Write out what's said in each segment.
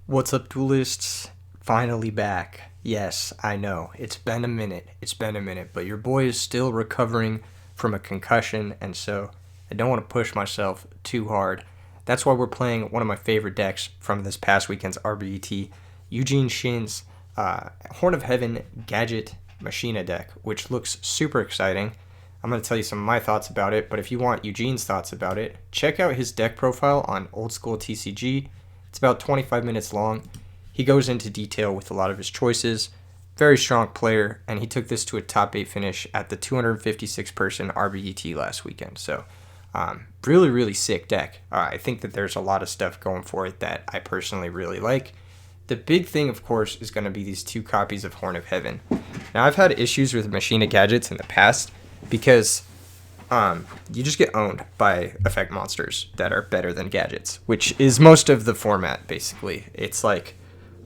What's up, duelists? Finally back. Yes, I know. It's been a minute. But your boy is still recovering from a concussion, and so I don't want to push myself too hard. That's why we're playing one of my favorite decks from this past weekend's RBET, Eugene Shin's Horn of Heaven Gadget Machina deck, which looks super exciting. I'm going to tell you some of my thoughts about it, but if you want Eugene's thoughts about it, check out his deck profile on Old School TCG. It's about 25 minutes long. He goes into detail with a lot of his choices. Very strong player, and he took this to a top 8 finish at the 256 person RBET last weekend. So, really, really sick deck. I think that there's a lot of stuff going for it that I personally really like. The big thing, of course, is going to be these 2 copies of Horn of Heaven. Now, I've had issues with Machina Gadgets in the past because you just get owned by effect monsters that are better than gadgets, which is most of the format, basically. It's like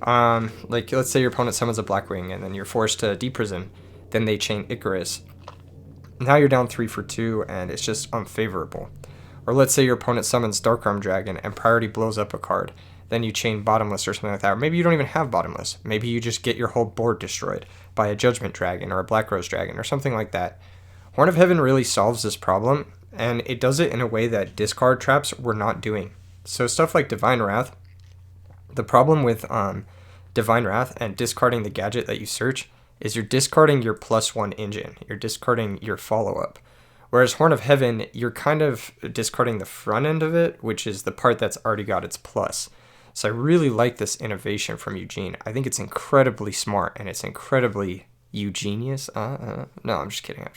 let's say your opponent summons a Blackwing, and then you're forced to deprison. Then they chain Icarus. Now you're down 3 for 2, and it's just unfavorable. Or let's say your opponent summons Darkarm Dragon, and priority blows up a card. Then you chain Bottomless or something like that. Or maybe you don't even have Bottomless. Maybe you just get your whole board destroyed by a Judgment Dragon or a Black Rose Dragon or something like that. Horn of Heaven really solves this problem, and it does it in a way that discard traps were not doing. So stuff like Divine Wrath, the problem with Divine Wrath and discarding the gadget that you search is you're discarding your +1 engine. You're discarding your follow-up. Whereas Horn of Heaven, you're kind of discarding the front end of it, which is the part that's already got its plus. So I really like this innovation from Eugene. I think it's incredibly smart, and it's incredibly Eugenius. No, I'm just kidding.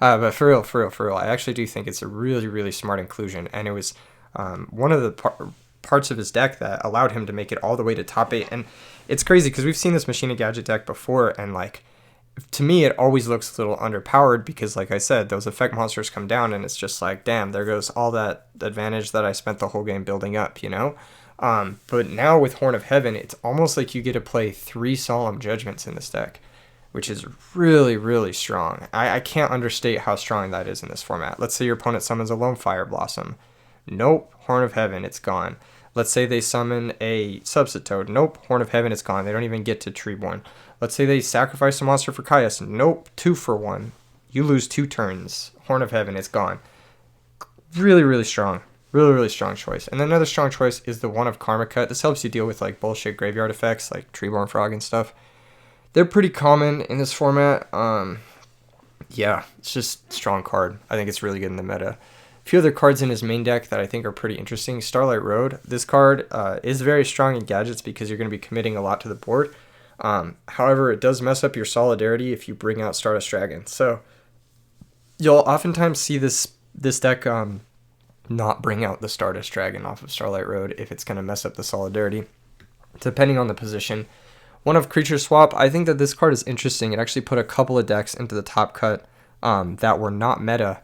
But for real, I actually do think it's a really, really smart inclusion, and it was one of the parts of his deck that allowed him to make it all the way to top 8. And it's crazy because we've seen this Machina Gadget deck before, and like, to me, it always looks a little underpowered because, like I said, those effect monsters come down, and it's just like, damn, there goes all that advantage that I spent the whole game building up, you know? But now with Horn of Heaven, it's almost like you get to play 3 Solemn Judgments in this deck, which is really, really strong. I can't understate how strong that is in this format. Let's say your opponent summons a Lone Fire Blossom. Nope, Horn of Heaven, it's gone. Let's say they summon a Substitute. Nope, Horn of Heaven, it's gone. They don't even get to Treeborn. Let's say they sacrifice a monster for Caius. Nope, 2 for 1. You lose 2 turns. Horn of Heaven, it's gone. Really, really strong. Really, really strong choice. And then another strong choice is the one of Karma Cut. This helps you deal with like bullshit graveyard effects like Treeborn Frog and stuff. They're pretty common in this format. Yeah, it's just a strong card. I think it's really good in the meta. A few other cards in his main deck that I think are pretty interesting. Starlight Road. This card is very strong in gadgets because you're going to be committing a lot to the board. However, it does mess up your solidarity if you bring out Stardust Dragon. So you'll oftentimes see this deck not bring out the Stardust Dragon off of Starlight Road if it's going to mess up the solidarity, depending on the position. One of Creature Swap, I think that this card is interesting. It actually put a couple of decks into the top cut that were not meta,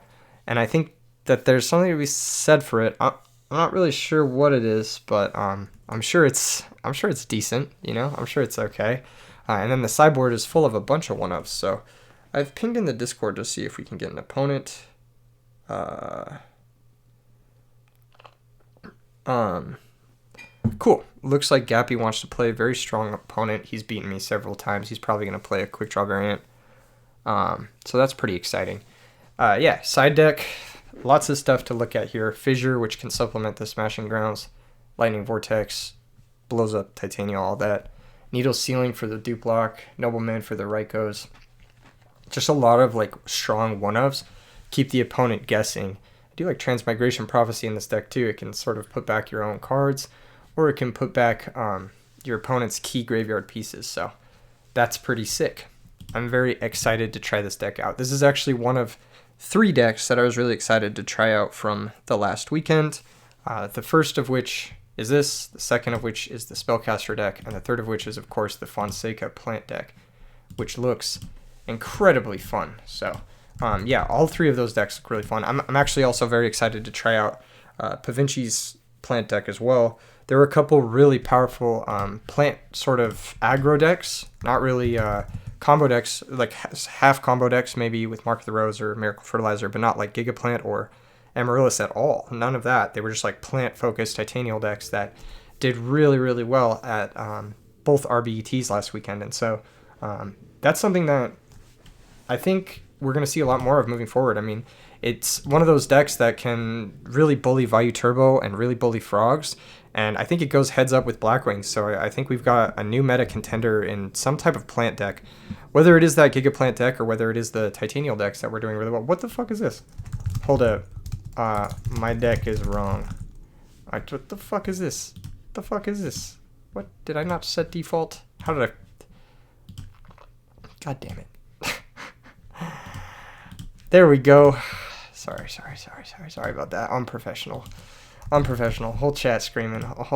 and I think that there's something to be said for it. I'm not really sure what it is, but I'm sure it's decent. You know, I'm sure it's okay. And then the sideboard is full of a bunch of 1-ofs. So I've pinged in the Discord to see if we can get an opponent. Cool. Looks like Gappy wants to play a very strong opponent. He's beaten me several times. He's probably going to play a quick draw variant. So that's pretty exciting. Yeah, side deck. Lots of stuff to look at here. Fissure, which can supplement the Smashing Grounds. Lightning Vortex. Blows up Titania, all that. Needle Ceiling for the dupe block. Nobleman for the Rykos. Just a lot of like strong 1-ofs. Keep the opponent guessing. I do like Transmigration Prophecy in this deck too. It can sort of put back your own cards, or it can put back your opponent's key graveyard pieces. So that's pretty sick. I'm very excited to try this deck out. This is actually one of 3 decks that I was really excited to try out from the last weekend. The first of which is this, the second of which is the Spellcaster deck, and the third of which is, of course, the Fonseca Plant deck, which looks incredibly fun. So yeah, all 3 of those decks look really fun. I'm actually also very excited to try out Pavinci's Plant deck as well. There were a couple really powerful plant sort of aggro decks, not really combo decks, like half combo decks maybe with Mark of the Rose or Miracle Fertilizer, but not like Gigaplant or Amaryllis at all. None of that. They were just like plant focused Titanial decks that did really, really well at both RBETs last weekend. And so that's something that I think we're going to see a lot more of moving forward. I mean, it's one of those decks that can really bully Value Turbo and really bully Frogs. And I think it goes heads up with Blackwings. So I think we've got a new meta contender in some type of plant deck. Whether it is that Giga Plant deck or whether it is the Titanial decks that we're doing really well. What the fuck is this? Hold up. My deck is wrong. What the fuck is this? What the fuck is this? What? Did I not set default? How did I... God damn it. There we go. Sorry about that. I'm professional. Whole chat screaming. Oh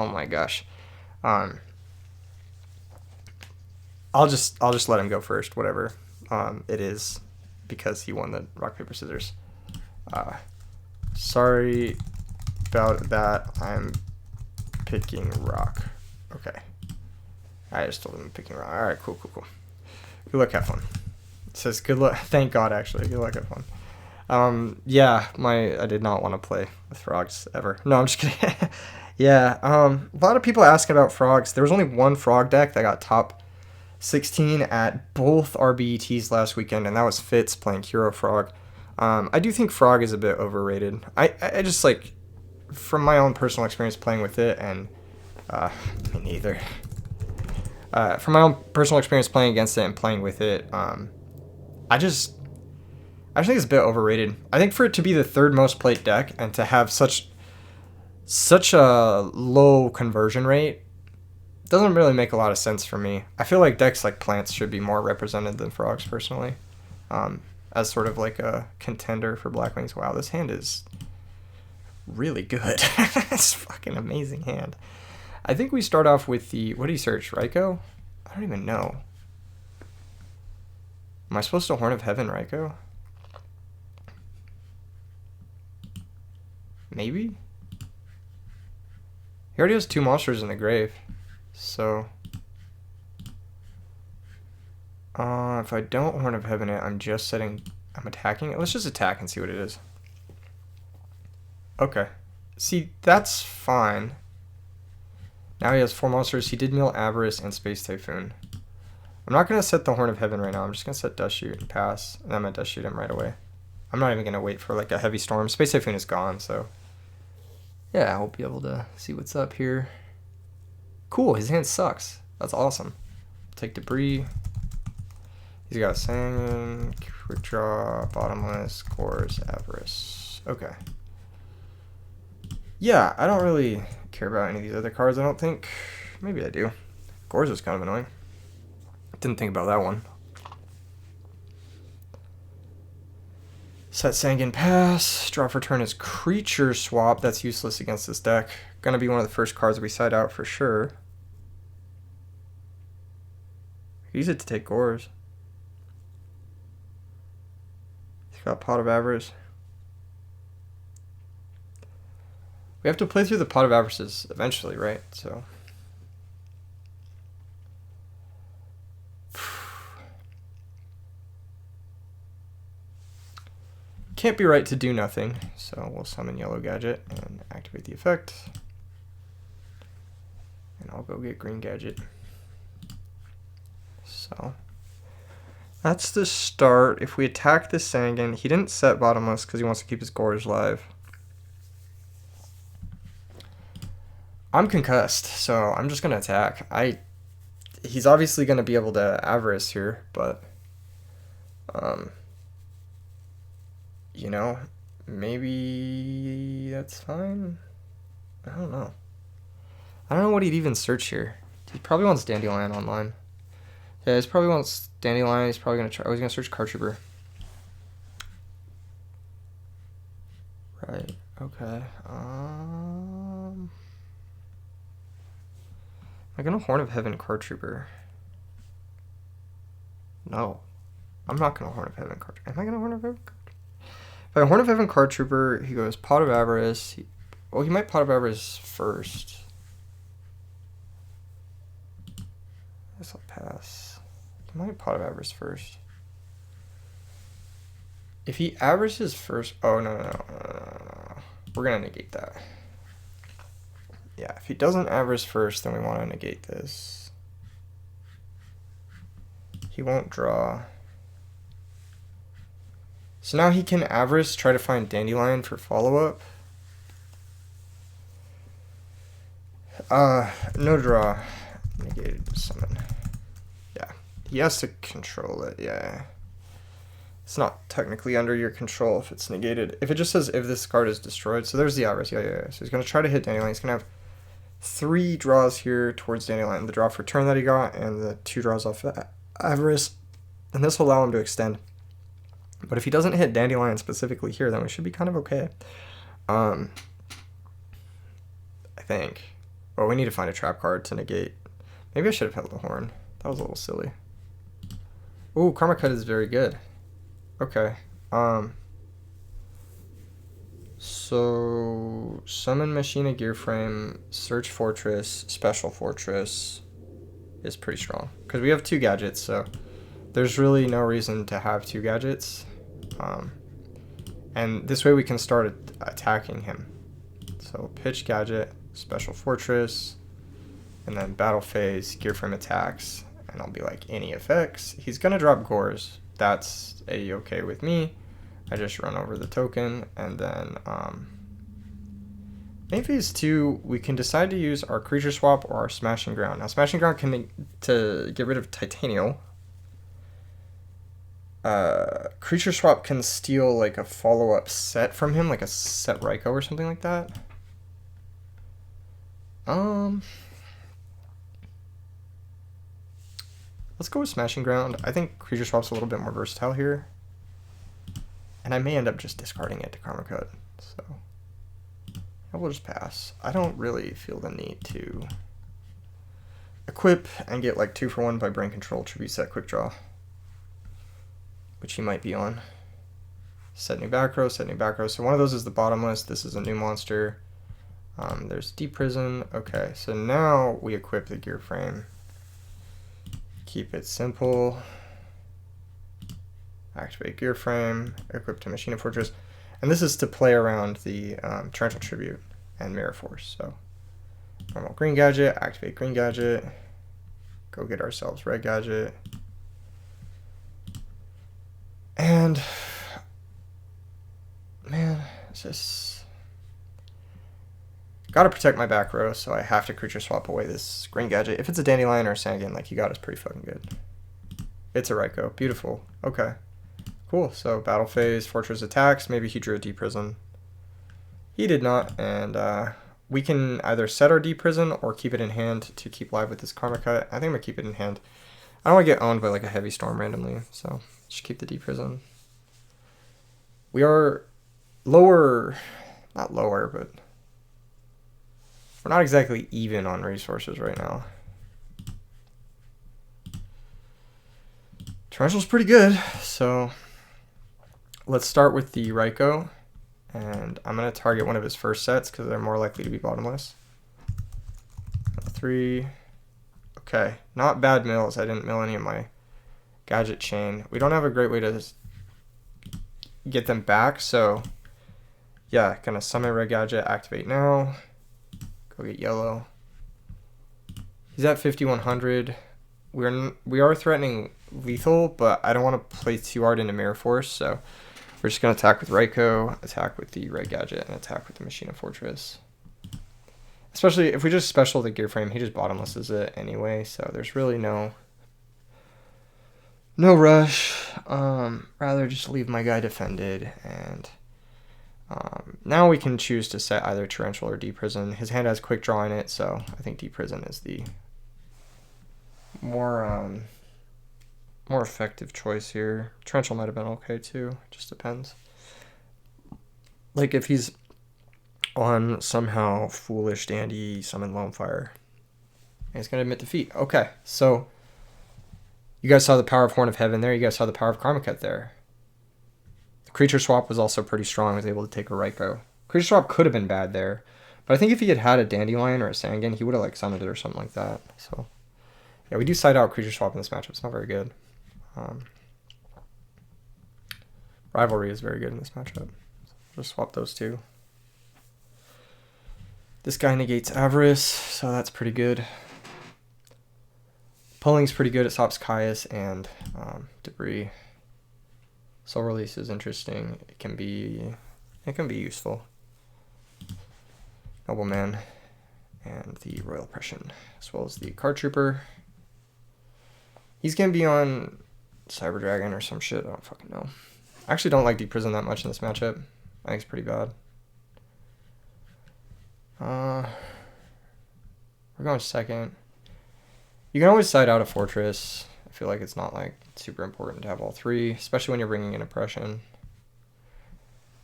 my gosh. I'll just let him go first, whatever it is, because he won the rock paper scissors. Sorry about that. I'm picking rock. Okay. I just told him I'm picking rock. All right, cool. Good luck, have fun. It says good luck. Thank God, actually. Good luck, have fun. Yeah, I did not want to play with Frogs ever. No, I'm just kidding. Yeah, a lot of people asking about Frogs. There was only one Frog deck that got top 16 at both RBETs last weekend, and that was Fitz playing Hero Frog. I do think Frog is a bit overrated. I just, like, from my own personal experience playing with it, and me neither. From my own personal experience playing against it and playing with it, I just think it's a bit overrated. I think for it to be the third most played deck and to have such a low conversion rate doesn't really make a lot of sense for me. I feel like decks like Plants should be more represented than Frogs, personally, as sort of like a contender for Blackwings. Wow, this hand is really good. It's a fucking amazing hand. I think we start off with the... What do you search? Raikou? I don't even know. Am I supposed to Horn of Heaven Raikou? Maybe? He already has 2 monsters in the grave. So... if I don't Horn of Heaven it, I'm just setting... I'm attacking it. Let's just attack and see what it is. Okay. See, that's fine. Now he has 4 monsters. He did Meal Avarice and Space Typhoon. I'm not going to set the Horn of Heaven right now. I'm just going to set Dust Shoot and pass. And I'm going to Dust Shoot him right away. I'm not even going to wait for like a Heavy Storm. Space Typhoon is gone, so... Yeah, I'll be able to see what's up here. Cool, his hand sucks. That's awesome. Take Debris. He's got Sangin, Quick Draw, Bottomless, Cores, Avarice. Okay. Yeah, I don't really care about any of these other cards, I don't think. Maybe I do. Cores is kind of annoying. Didn't think about that one. Set Sangin pass. Draw for turn is Creature Swap. That's useless against this deck. Gonna be one of the first cards we side out for sure. Use it to take Gores. He's got Pot of Avarice. We have to play through the Pot of Avarices eventually, right? So... Can't be right to do nothing, so we'll summon Yellow Gadget and activate the effect. And I'll go get Green Gadget. So that's the start. If we attack the Sangin, he didn't set Bottomless because he wants to keep his Gorge live. I'm concussed, so I'm just gonna attack. He's obviously gonna be able to Avarice here, but you know, maybe that's fine. I don't know. I don't know what he'd even search here. He probably wants Dandelion online. Yeah, he probably wants Dandelion. He's probably gonna try. Oh, he's gonna search Cartrooper. Right. Okay. Am I gonna Horn of Heaven Cartrooper? No. I'm not gonna Horn of Heaven Cartrooper. Am I gonna Horn of Heaven Cartrooper? If I Horn of Heaven Card Trooper, he goes Pot of Avarice. He might Pot of Avarice first. I guess I'll pass. He might Pot of Avarice first. If he Avarices first... Oh, no. We're going to negate that. Yeah, if he doesn't avarice first, then we want to negate this. He won't draw. So now he can avarice, try to find Dandelion for follow-up. No draw. Negated summon. Yeah, he has to control it, yeah. It's not technically under your control if it's negated. If it just says if this card is destroyed, so there's the avarice, yeah. So he's going to try to hit Dandelion. He's going to have 3 draws here towards Dandelion. The draw for turn that he got, and the 2 draws off avarice. And this will allow him to extend. But if he doesn't hit Dandelion specifically here, then we should be kind of okay. I think. Well, we need to find a trap card to negate. Maybe I should have held the horn. That was a little silly. Ooh, Karma Cut is very good. Okay. So Summon Machina Gear Frame, Search Fortress, Special Fortress is pretty strong. Because we have 2 gadgets, so there's really no reason to have 2 gadgets. And this way we can start attacking him. So pitch gadget, Special Fortress, and then battle phase, gear frame attacks, and I'll be like, any effects. He's gonna drop Gores. That's a-okay with me. I just run over the token, and then main phase 2, we can decide to use our creature swap or our smashing ground. Now smashing ground can to get rid of Titanial. Creature swap can steal like a follow-up set from him, like a set Raikou or something like that. Let's go with Smashing Ground. I think Creature Swap's a little bit more versatile here. And I may end up just discarding it to Karma Cut. So I will just pass. I don't really feel the need to equip and get like 2 for 1 by Brain Control, Tribute Set, Quick Draw. Which he might be on. Set new back row, set new back row. So one of those is the bottomless. This is a new monster. There's Deep Prison. Okay, so now we equip the gear frame. Keep it simple. Activate gear frame. Equip to Machina Fortress. And this is to play around the Torrential Tribute and Mirror Force. So normal green gadget. Activate green gadget. Go get ourselves red gadget. And man, it's just gotta protect my back row, so I have to creature swap away this green gadget. If it's a Dandelion or a Sandgan, like, you got is pretty fucking good. It's a Raikou. Beautiful. Okay. Cool. So battle phase, fortress attacks. Maybe he drew a Deep Prison. He did not, and we can either set our Deep Prison or keep it in hand to keep live with this Karma Cut. I think I'm gonna keep it in hand. I don't want to get owned by like a heavy storm randomly, so just keep the Deep Prison. We are lower, not lower, but we're not exactly even on resources right now. Torrential's pretty good, so let's start with the Raikou, and I'm going to target one of his first sets because they're more likely to be bottomless. 3. Okay, not bad mills. I didn't mill any of my gadget chain. We don't have a great way to get them back, so yeah, gonna summon red gadget, activate now. Go get yellow. He's at 5100. We are threatening lethal, but I don't want to play too hard into Mirror Force, so we're just gonna attack with Raikou, attack with the red gadget, and attack with the Machina Fortress. Especially if we just special the gear frame, he just bottomlesses it anyway, so there's really no rush. Rather just leave my guy defended, and now we can choose to set either Torrential or Deep Prison. His hand has Quick Draw in it, so I think Deep Prison is the more effective choice here. Torrential might have been okay too, just depends. Like if he's on somehow foolish dandy summon Lone Fire, and he's gonna admit defeat. Okay, so you guys saw the power of Horn of Heaven there. You guys saw the power of Karma Cut there. The creature swap was also pretty strong. I was able to take a Raikou. Creature swap could have been bad there, but I think if he had had a Dandelion or a Sandgan, he would have like summoned it or something like that. So yeah, we do side out creature swap in this matchup. It's not very good. Rivalry is very good in this matchup. Just swap those two. This guy negates Avarice, so that's pretty good. Pulling's pretty good. It stops Caius and Debris. Soul Release is interesting. It can be useful. Nobleman and the Royal Oppression, as well as the Card Trooper. He's gonna be on Cyber Dragon or some shit. I don't fucking know. I actually don't like Deep Prison that much in this matchup. I think it's pretty bad. We're going second. You can always side out a Fortress. I feel like it's not like super important to have all three, especially when you're bringing in Oppression.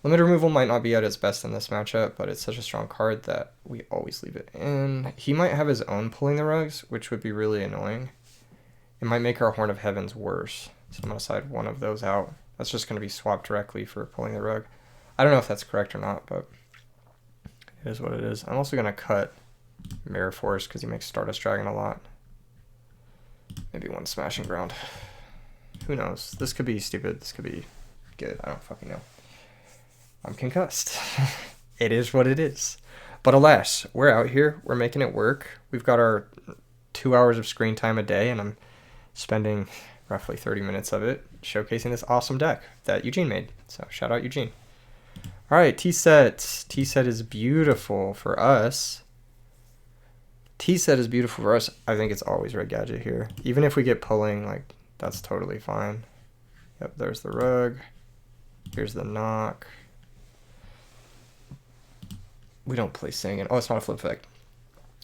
Limit Removal might not be at its best in this matchup, but it's such a strong card that we always leave it in. He might have his own Pulling the Rugs, which would be really annoying. It might make our Horn of Heavens worse, so I'm going to side one of those out. That's just going to be swapped directly for Pulling the Rug. I don't know if that's correct or not, but it is what it is. I'm also going to cut Mirror Force because he makes Stardust Dragon a lot. Maybe one Smashing Ground. Who knows? This could be stupid. This could be good. I don't fucking know. I'm concussed. It is what it is. But alas, we're out here. We're making it work. We've got our 2 hours of screen time a day, and I'm spending roughly 30 minutes of it showcasing this awesome deck that Eugene made. So shout out Eugene. All right, T-set. T-set is beautiful for us. T-set is beautiful for us. I think it's always red Gadget here. Even if we get pulling, like, that's totally fine. Yep, there's the rug. Here's the knock. We don't play Singing. Oh, it's not a flip effect,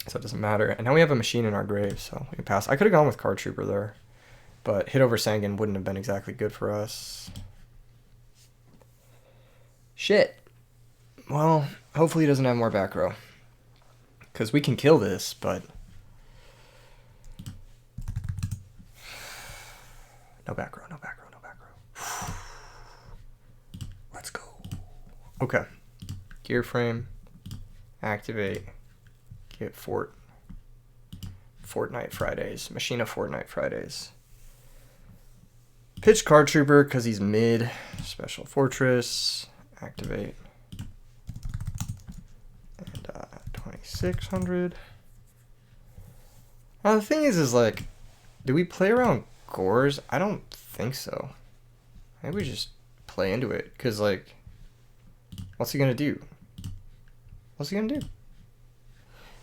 so it doesn't matter. And now we have a machine in our grave, so we can pass. I could have gone with Card Trooper there, but hit over Sangan wouldn't have been exactly good for us. Shit. Well, hopefully he doesn't have more back row, because we can kill this, but no back row, no back row, no back row. Let's go. Okay. Gear frame. Activate. Get Fortnite Fridays. Machina Fortnite Fridays. Pitch Card Trooper because he's mid. Special Fortress. Activate. And 2600. Now the thing is like, do we play around Gores? I don't think so. Maybe we just play into it because like, what's he gonna do? What's he gonna do?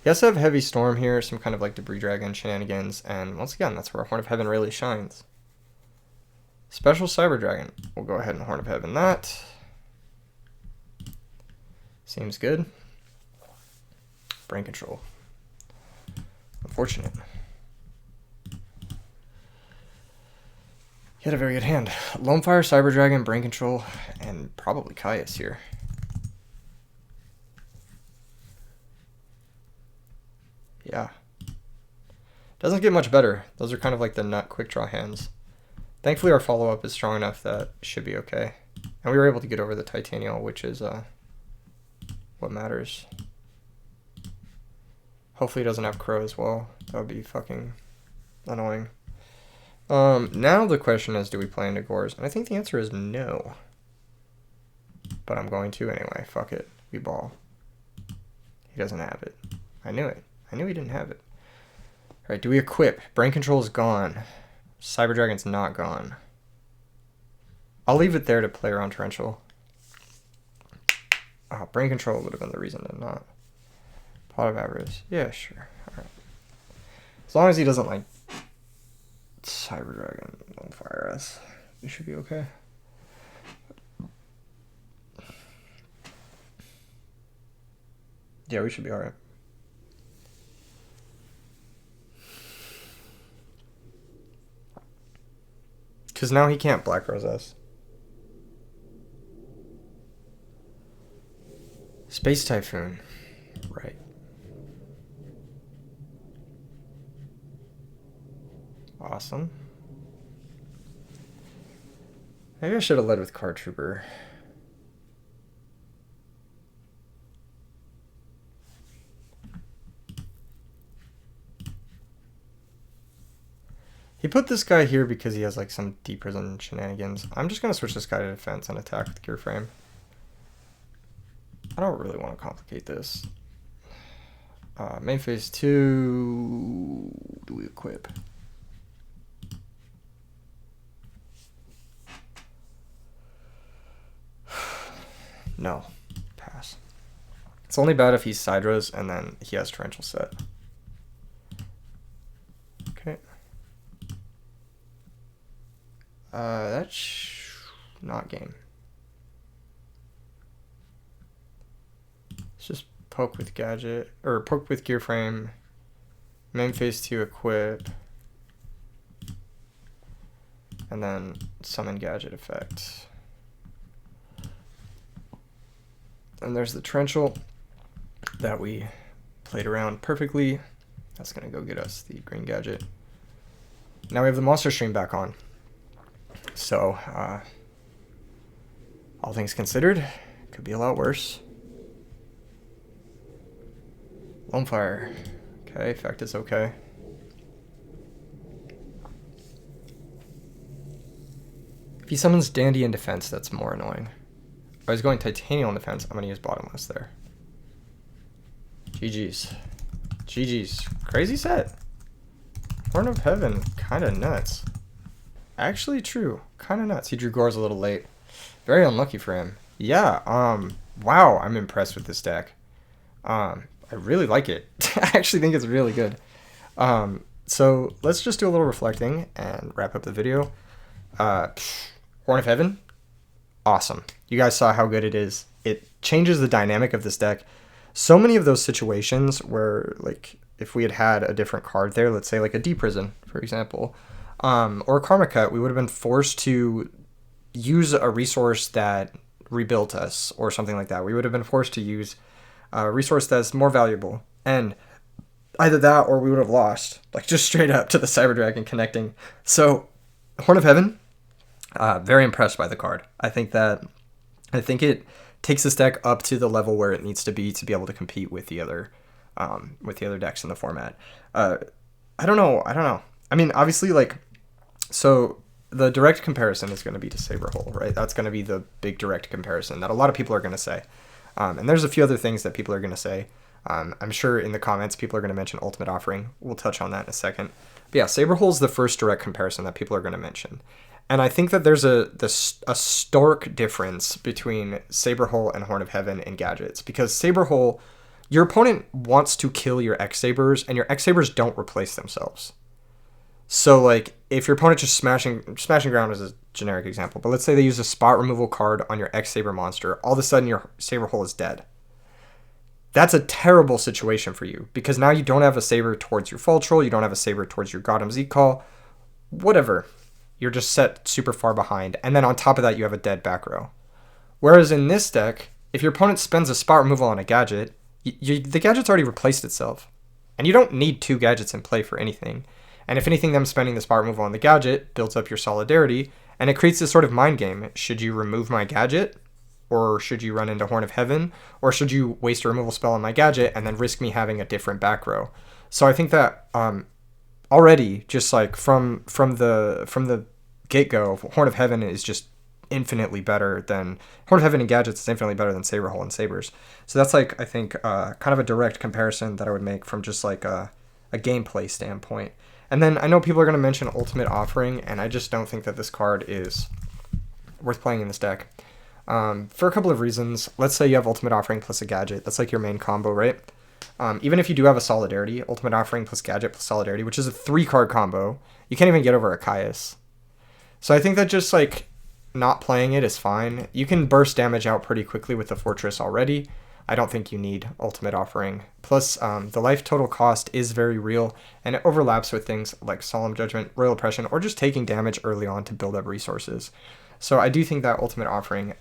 He has to have Heavy Storm here, some kind of like Debris Dragon shenanigans, and once again, that's where Horn of Heaven really shines. Special Cyber Dragon. We'll go ahead and Horn of Heaven that. Seems good. Brain Control. Unfortunate. He had a very good hand. Lone Fire, Cyber Dragon, Brain Control, and probably Caius here. Yeah. Doesn't get much better. Those are kind of like the nut quick draw hands. Thankfully our follow-up is strong enough that it should be okay. And we were able to get over the Titanial, which is what matters. Hopefully he doesn't have Crow as well. That would be fucking annoying. Now the question is, do we play into Gores? And I think the answer is no. But I'm going to anyway. Fuck it. We ball. He doesn't have it. I knew it. I knew he didn't have it. Alright, do we equip? Brain Control is gone. Cyber Dragon's not gone. I'll leave it there to play around Torrential. Brain Control would have been the reason to not. Pot of Avarice. Yeah, sure. Alright. As long as he doesn't like Cyber Dragon, don't fire us. We should be okay. Yeah, we should be alright. Because now he can't Black Rose us. Space Typhoon. Right. Awesome. Maybe I should have led with Card Trooper. He put this guy here because he has like some Deep Prison shenanigans. I'm just going to switch this guy to defense and attack with Gear Frame. I don't really want to complicate this. Main phase 2, do we equip? No, pass. It's only bad if he's side rows and then he has torrential set. Okay. That's not game. Let's just poke with Gadget, or poke with Gear Frame. Main phase 2 equip. And then summon Gadget effect. And there's the torrential that we played around perfectly. That's gonna go get us the green Gadget. Now we have the monster stream back on. So, all things considered, could be a lot worse. Lone Fire. Okay, effect is okay. If he summons Dandy in defense, that's more annoying. If I was going Titanium in defense, I'm going to use Bottomless there. GG's. GG's. Crazy set. Horn of Heaven, kind of nuts. Actually true. Kind of nuts. He drew Gores a little late. Very unlucky for him. Yeah, wow, I'm impressed with this deck. I really like it. I actually think it's really good. So let's just do a little reflecting and wrap up the video. Horn of Heaven, awesome. You guys saw how good it is. It changes the dynamic of this deck. So many of those situations where, like, if we had had a different card there, let's say like a Deep Prison, for example, or a Karma Cut, we would have been forced to use a resource that rebuilt us or something like that. We would have been forced to use a resource that's more valuable. And either that or we would have lost, like just straight up to the Cyber Dragon connecting. So Horn of Heaven, very impressed by the card. I think it takes this deck up to the level where it needs to be able to compete with the other decks in the format. I don't know. I mean, obviously, like, so the direct comparison is going to be to Saber Hole, right? That's going to be the big direct comparison that a lot of people are going to say. And there's a few other things that people are going to say. I'm sure in the comments people are going to mention Ultimate Offering. We'll touch on that in a second. But yeah, Saber Hole is the first direct comparison that people are going to mention. And I think that there's a stark difference between Saber Hole and Horn of Heaven in Gadgets. Because Saber Hole, your opponent wants to kill your X-Sabers, and your X-Sabers don't replace themselves. So, like, if your opponent just smashing ground is a generic example, but let's say they use a spot removal card on your X-Saber monster, all of a sudden your Saber Hole is dead. That's a terrible situation for you, because now you don't have a Saber towards your Fall Troll, you don't have a Saber towards your Gotham Zeke Call, whatever. You're just set super far behind, and then on top of that you have a dead back row. Whereas in this deck, if your opponent spends a spot removal on a Gadget, the Gadget's already replaced itself. And you don't need two Gadgets in play for anything. And if anything, them spending the spot removal on the Gadget builds up your solidarity, and it creates this sort of mind game. Should you remove my Gadget? Or should you run into Horn of Heaven? Or should you waste a removal spell on my Gadget and then risk me having a different back row? So I think that already, just like from the get-go, Horn of Heaven is just infinitely better than Horn of Heaven and Gadgets is infinitely better than Saber Hole and Sabers. So that's, like, I think kind of a direct comparison that I would make from just like a gameplay standpoint. And then I know people are going to mention Ultimate Offering, and I just don't think that this card is worth playing in this deck. For a couple of reasons. Let's say you have Ultimate Offering plus a Gadget. That's like your main combo, right? Even if you do have a Solidarity, Ultimate Offering plus Gadget plus Solidarity, which is a 3-card combo, you can't even get over a Caius. So I think that just, like, not playing it is fine. You can burst damage out pretty quickly with the Fortress already. I don't think you need Ultimate Offering. Plus, the life total cost is very real, and it overlaps with things like Solemn Judgment, Royal Oppression, or just taking damage early on to build up resources. So I do think that Ultimate Offering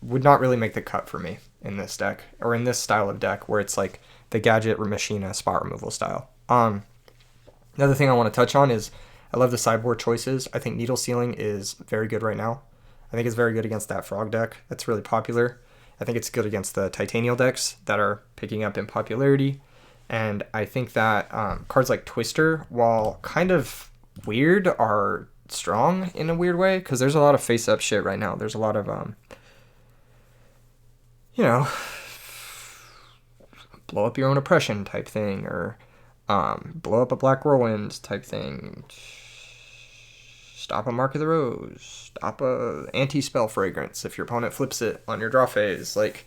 would not really make the cut for me in this deck, or in this style of deck, where it's like the Gadget Machina spot removal style. Another thing I want to touch on is I love the sideboard choices. I think Needle Sealing is very good right now. I think it's very good against that Frog deck that's really popular. I think it's good against the Titanial decks that are picking up in popularity. And I think that cards like Twister, while kind of weird, are strong in a weird way, because there's a lot of face-up shit right now. There's a lot of, blow up your own oppression type thing, or blow up a black whirlwind type thing, stop a Mark of the Rose, stop a anti-spell fragrance if your opponent flips it on your draw phase. Like,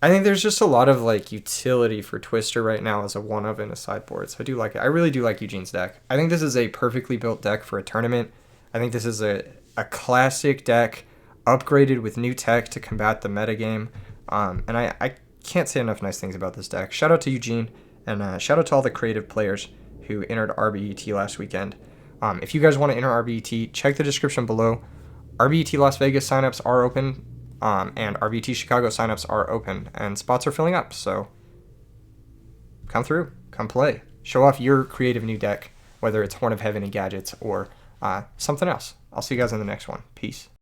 I think there's just a lot of like utility for Twister right now as a one of in a sideboard. So I do like it. I really do like Eugene's deck. I think this is a perfectly built deck for a tournament. I think this is a classic deck upgraded with new tech to combat the metagame. And I can't say enough nice things about this deck. Shout out to Eugene, and shout out to all the creative players who entered RBET last weekend. If you guys want to enter RBET, check the description below. RBET Las Vegas signups are open. And RBT Chicago signups are open, and spots are filling up, so come through, come play. Show off your creative new deck, whether it's Horn of Heaven and Gadgets or something else. I'll see you guys in the next one. Peace.